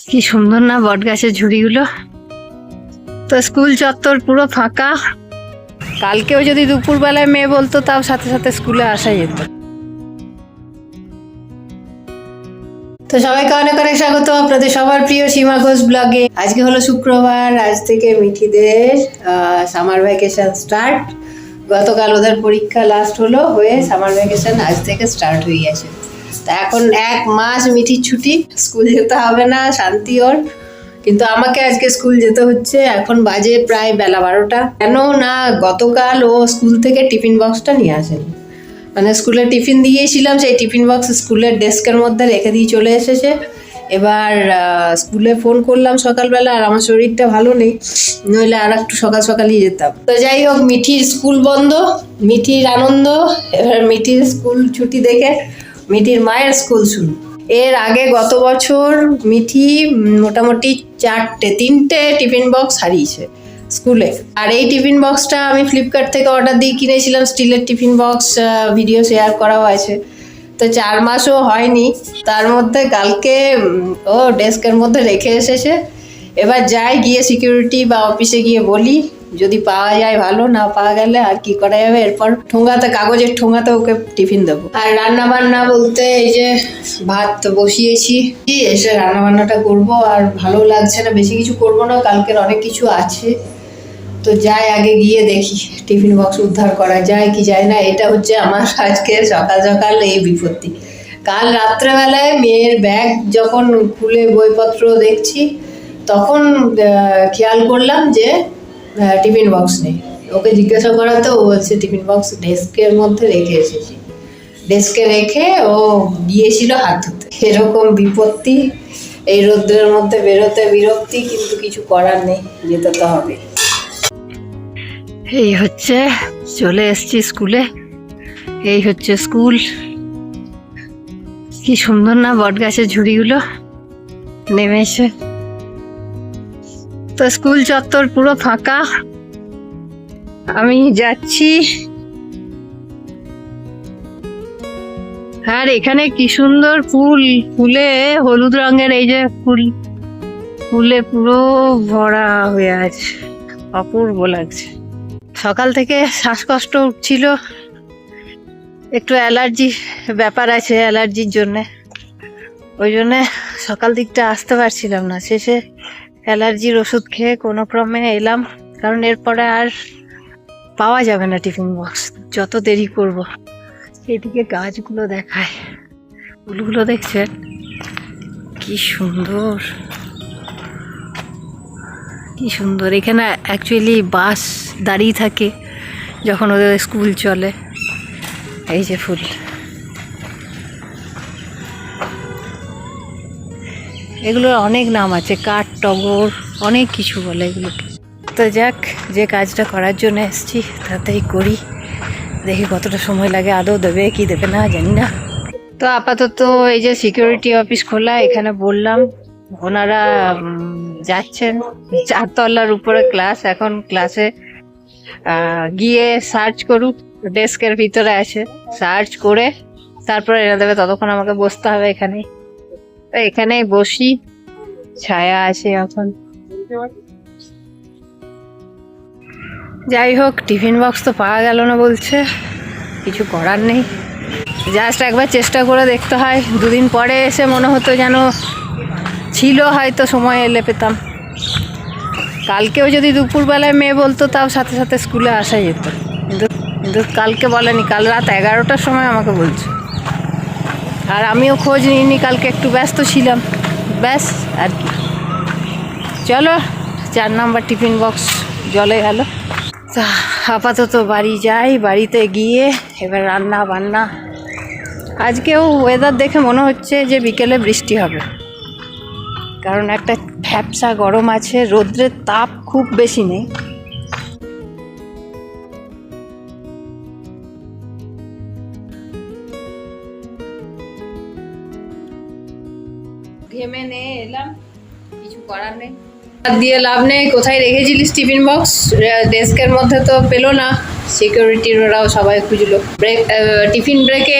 কি সুন্দর না বট গাছের ঝুড়িগুলো। তো স্কুল চত্বর পুরো ফাঁকা। কালকেও যদি দুপুরবেলায় মেয়ে বলতো তাও সাথে সাথে স্কুলে আসা যেত। তো সবাইকে অনেক অনেক স্বাগত আপনাদের সবার প্রিয় সীমা ঘোষ ব্লগে। আজকে হলো শুক্রবার, আজ থেকে মিঠিদের সামার ভ্যাকেশন স্টার্ট। গতকাল ওদের পরীক্ষা লাস্ট হয়ে সামার ভ্যাকেশন আজ থেকে স্টার্ট হয়ে গেছে। তা এখন 1 মাস মিঠির ছুটি, স্কুল যেতে হবে না, শান্তি ওর। কিন্তু আমাকে আজকে স্কুল যেতে হচ্ছে। এখন বাজে প্রায় বেলা 12টা। কেন না গতকাল ও স্কুল থেকে টিফিন বক্সটা নিয়ে আসেনি। মানে স্কুলে টিফিন দিয়েছিলাম, সেই টিফিন বক্স স্কুলের ডেস্কের মধ্যে রেখে দিয়ে চলে এসেছে। এবার স্কুলে ফোন করলাম সকালবেলা, আর আমার শরীরটা ভালো নেই, নইলে আর একটু সকাল সকালই যেতাম। তো যাই হোক, মিঠির স্কুল বন্ধ, মিঠির আনন্দ। এবার মিঠির স্কুল ছুটি দেখে মিঠির মায়ের স্কুল শুরু। এর আগে গত বছর মিঠি মোটামুটি 3টে টিফিন বক্স হারিয়েছে স্কুলে। আর এই টিফিন বক্সটা আমি ফ্লিপকার্ট থেকে অর্ডার দিয়ে কিনেছিলাম, স্টিলের টিফিন বক্স, ভিডিও শেয়ার করা হয়েছে। তো 4 মাসও হয়নি, তার মধ্যে কালকে ও ডেস্কের মধ্যে রেখে এসেছে। এবার যাই, গিয়ে সিকিউরিটি বা অফিসে গিয়ে বলি, যদি পাওয়া যায় ভালো, না পাওয়া গেলে আর কি করা যাবে। এরপর ঠোঙাতে, কাগজের ঠোঙাতে ওকে টিফিন দেবো। আর রান্না বান্না বলতে এই যে ভাত বসিয়েছি, এসে রান্না বান্নাটা করবো। আর ভালো লাগছে না, বেশি কিছু করবো না, কালকের অনেক কিছু আছে। তো যাই, আগে গিয়ে দেখি টিফিন বক্স উদ্ধার করা যায় কি যায় না। এটা হচ্ছে আমার আজকে সকাল সকাল এই বিপত্তি। কাল রাত্রেবেলায় মেয়ের ব্যাগ যখন খুলে বইপত্র দেখছি, তখন খেয়াল করলাম যে টিফিন বক্স নেই। ওকে জিজ্ঞাসা করাতে ও বলছে টিফিন বক্স ডেস্কের মধ্যে রেখে এসেছি। ডেস্কে রেখে ও গিয়েছিল হাত ধুতে। এরকম বিপত্তি, এই রোদ্রের মধ্যে বেরোতে বিরক্তি, কিন্তু কিছু করার নেই, যেতে তো হবে। এই হচ্ছে, চলে এসছি স্কুলে। এই হচ্ছে স্কুল। কি সুন্দর না বট গাছের ঝুড়িগুলো নেমে এসে। তো স্কুল চত্বর পুরো ফাঁকা। আমি যাচ্ছি। আর এখানে কি সুন্দর ফুল, ফুলে হলুদ রঙের, এই যে ফুলে পুরো ভরা হয়ে আছে, অপূর্ব লাগছে। সকাল থেকে শ্বাসকষ্ট উঠছিল, একটু অ্যালার্জি ব্যাপার আছে, অ্যালার্জির জন্যে, ওই জন্যে সকাল দিকটা আসতে পারছিলাম না। শেষে অ্যালার্জির ওষুধ খেয়ে কোনো ক্রমে এলাম, কারণ এরপরে আর পাওয়া যাবে না টিফিন বক্স, যত দেরি করব। এদিকে গাছগুলো দেখায়, ফুলগুলো দেখছেন কি সুন্দর, কি সুন্দর। এখানে অ্যাকচুয়ালি বাস দাঁড়িয়ে থাকে যখন ওদের স্কুল চলে। এই যে ফুল, এগুলোর অনেক নাম আছে, কাঠ টগর, অনেক কিছু বলে এগুলোকে। তো যাক, যে কাজটা করার জন্য এসছি তাতেই করি, দেখি কতটা সময় লাগে, আদৌ দেবে কি দেবে না জানি না। তো আপাতত এই যে সিকিউরিটি অফিস খোলা, এখানে বললাম, ওনারা যাচ্ছেন 4 তলার উপরে ক্লাস। এখন ক্লাসে গিয়ে সার্চ করুক, ডেস্কের ভিতরে আছে, সার্চ করে তারপরে এনে দেবে। ততক্ষণ আমাকে বসতে হবে এখানে। এখানেই বসি, ছায়া আছে এখন। যাই হোক, টিফিন বক্স তো পাওয়া গেল না বলছে, কিছু করার নেই। জাস্ট একবার চেষ্টা করে দেখতে হয়। 2 দিন পরে এসে মনে হতো যেন ছিল, হয়তো সময় এলে পেতাম। কালকেও যদি দুপুরবেলায় মেয়ে বলতো তাও সাথে সাথে স্কুলে আসা যেত, কিন্তু কালকে বলেনি, কাল রাত 11টার সময় আমাকে বলছে। আর আমিও খোঁজ নিইনি, কালকে একটু ব্যস্ত ছিলাম, ব্যাস আর কি। চলো, 4 নম্বর টিফিন বক্স জলে গেল। তা আপাতত বাড়ি যাই, বাড়িতে গিয়ে এবার রান্না বান্না। আজকেও ওয়েদার দেখে মনে হচ্ছে যে বিকেলে বৃষ্টি হবে, কারণ একটা ভ্যাপসা গরম আছে, রোদ্রের তাপ খুব বেশি নেই। ঘেমে নিয়ে এলাম, কিছু করার নেই, দিয়ে লাভ নেই। কোথায় রেখেছিলিস টিফিন বক্স? ডেস্কের মধ্যে তো পেলো না, সিকিউরিটির ওরাও সবাই খুঁজলো। টিফিন ব্রেকে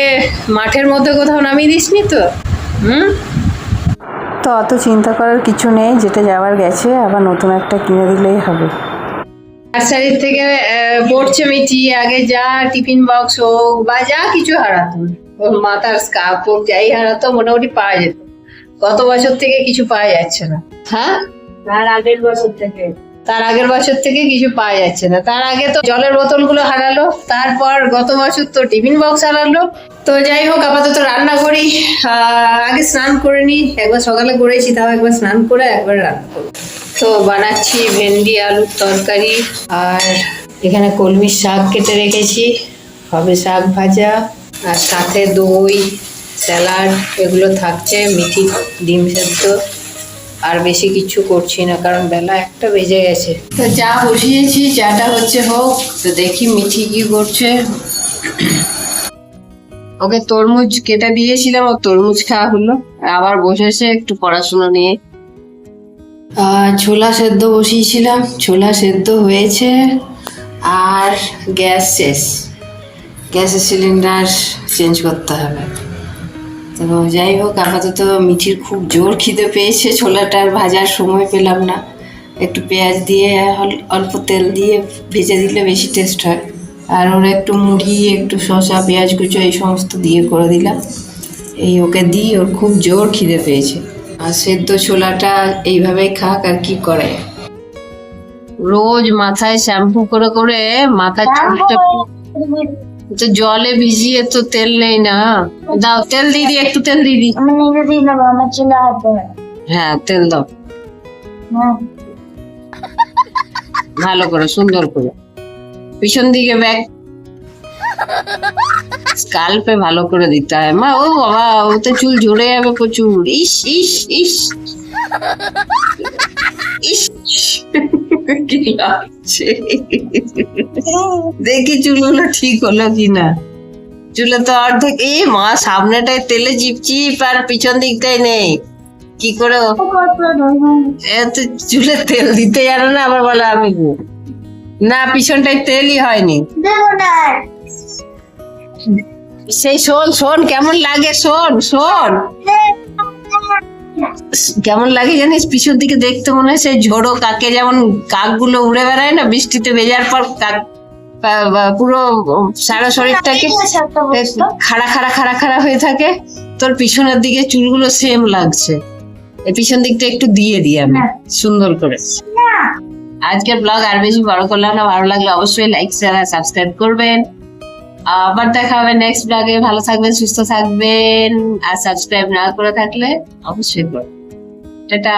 মাঠের মধ্যে কোথাও নামিয়ে দিসনি তো? তো তো অত চিন্তা করার কিছু নেই, যেটা যাওয়ার গেছে, আবার নতুন একটা কিনে দিলেই হবে। নার্সারি থেকে পড়ছে মিঠি, আগে যা টিফিন বক্স হোক বা যা কিছু হারাতো, ওর মাথার স্কার্ফ হোক, যাই হারাতো মোটামুটি পাওয়া যেত। গত বছর থেকে কিছু পাওয়া যাচ্ছে না। হ্যাঁ, তার আগের বছর থেকে কিছু পাওয়া যাচ্ছে না। তার আগে তো জলের বোতলগুলো হারালো, তারপর গত বছর তো টিফিন বক্স হারালো। তো যাই হোক, আপাতত রান্না করি। আগে স্নান করে নি, একবার সকালে করেছি, তাও একবার স্নান করে একবার রান্না করবো। তো বানাচ্ছি ভেন্ডি আলুর তরকারি, আর এখানে কলমির শাক কেটে রেখেছি, হবে শাক ভাজা, আর সাথে দই, স্যালাড এগুলো থাকছে, মিঠি ডিম সেদ্ধ। আর বেশি কিছু করছি না, কারণ বেলা 1টা বেজে গেছে। তো চা বসিয়েছি, চাটা হচ্ছে হোক, তো দেখি মিঠি কি করছে। ওকে তরমুজ কেটে দিয়েছিলাম, ও তরমুজ খাওয়া হলো, আবার বসেছে একটু পড়াশোনা নিয়ে। ছোলা সেদ্ধ বসিয়েছিলাম, ছোলা সেদ্ধ হয়েছে, আর গ্যাস শেষ, গ্যাসের সিলিন্ডার চেঞ্জ করতে হবে। তো যাই হোক, আপাতত মিঠির খুব জোর খিদে পেয়েছে, ছোলাটা আর ভাজার সময় পেলাম না। একটু পেঁয়াজ দিয়ে অল্প তেল দিয়ে ভেজে দিলে বেশি টেস্ট হয়। আর ওরা একটু মুড়ি, একটু শসা, পেঁয়াজ কুচো এই সমস্ত দিয়ে করে দিলাম। এই ওকে দিই, ওর খুব জোর খিদে পেয়েছে। আর সেদ্ধ ছোলাটা এইভাবেই খাক, আর কি করে। রোজ মাথায় শ্যাম্পু করে করে মাথার চুলটা তো জলে ভিজিয়ে, তো তেল নেই না। দাও তেল দিয়ে দিই, একটু তেল দিয়ে দিই। হ্যাঁ তেল দাও, ভালো করে সুন্দর করে পিছন দিকে ব্যাগ স্কাল্পে ভালো করে দিতে হয় মা। ও বাবা, ওতে চুল ঝরে যাবে প্রচুর। ইস ইস ইস ইস, কি লাগছে। দেখি চুলগুলো ঠিক হলো কিনা। চুলে তো অর্ধেক, এই মা সামনেটায় তেলে চিপচিপ, আর পিছন দিকটাই নেই। কি করে এত চুলে তেল দিতে জানো না, আবার বলে আমি না, পিছনটায় তেলই হয়নি। সেই শোন শোন কেমন লাগে, শোন শোন কেমন লাগে জানিস, পিছন দিকে দেখতে মনে হয় সেই ঝোড়ো কাকে, যেমন কাকগুলো উড়ে বেড়ায় না বৃষ্টিতে ভেজার পর, কাক পুরো সারা শরীরটাকে খাড়া খাড়া খাড়া খাড়া হয়ে থাকে, তোর পিছনের দিকে চুলগুলো সেম লাগছে। এই পিছন দিকটা একটু দিয়ে দিই আমি সুন্দর করে। আজকের ব্লগ আর বেশি বড় করলাম না, ভালো লাগলে অবশ্যই লাইক শেয়ার আর সাবস্ক্রাইব করবেন। আবার দেখা হবে নেক্সট ব্লগে। ভালো থাকবেন, সুস্থ থাকবেন, আর সাবস্ক্রাইব না করে থাকলে অবশ্যই করবেন। টাটা।